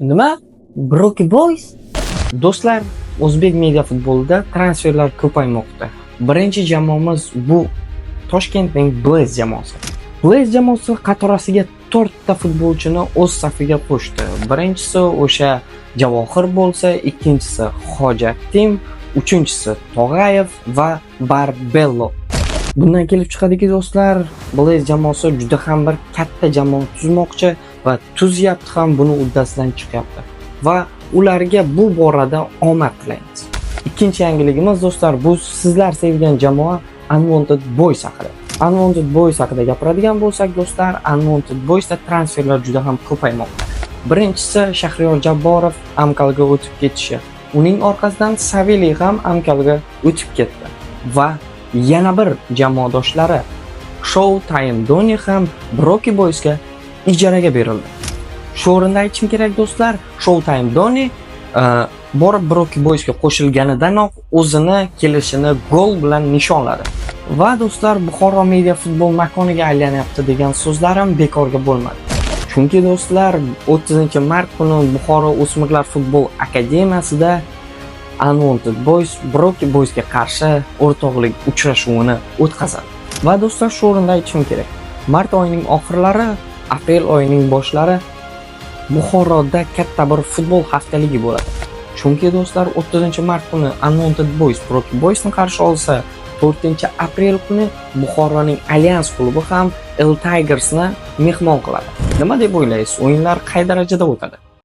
Nima? Broki Boys? Do'stlar, o'zbek media futbolida transferlar ko'paymoqda. Birinchi jamoamiz bu Toshkentning Blaze jamoasi. Blaze jamoasi qatorasiga 4 ta futbolchini o'z safiga qo'shdi. Birinchisi o'sha Javohir bo'lsa, ikkinchisi Hojatdin, uchinchisi Tog'ayev va Barbello. Bundan kelib chiqadiki do'stlar, Blaze jamoasi juda ham bir katta jamoa tuzmoqchi va tuzyapti ham, buni uddasidan chiqyapti. Va ularga bu borada omad tilaymiz. Ikkinchi yangiligimiz do'stlar, bu sizlar sevgan jamoa Unwanted Boys haqida. Unwanted Boys haqida gapiradigan bo'lsak do'stlar, Unwanted Boysda transferlar juda ham ko'paymoqda. Birinchisi Shahriyor Jabborov Amkalga o'tib ketishi. Uning orqasidan Saveli ham Amkalga o'tib ketdi. Va yana bir jamoadoshlari Showtime Doni ham Broki Boysga ijaraga berildi. Shu o'rinda aytishim kerak do'stlar, Showtime Doni borib Broki Boysga qo'shilganidanoq o'zini kelishini gol bilan nishonladi. Va do'stlar, Buxoro media futbol makoniga aylanyapti degan so'zlarim bekorga bo'lmadi. Chunki do'stlar, 30-mart kuni Buxoro O'smirlar futbol akademiyasida Unwanted Boys Broki Boysga qarshi o'rtoqlik uchrashuvini o'tkazadi. Va do'stlar, shu o'rinda aytishim kerak. Mart oyining oxirlari, aprel oyining boshlari Buxoroda katta bir futbol haftaligi bo'ladi. Chunki do'stlar, 30-mart kuni Unwanted Boys Broki Boysni qarshi olsa, 4-aprel kuni Buxoroning Allianz klubi ham El Tigersni mehmon qiladi. Nima deb o'ylaysiz? O'yinlar qay darajada o'tadi?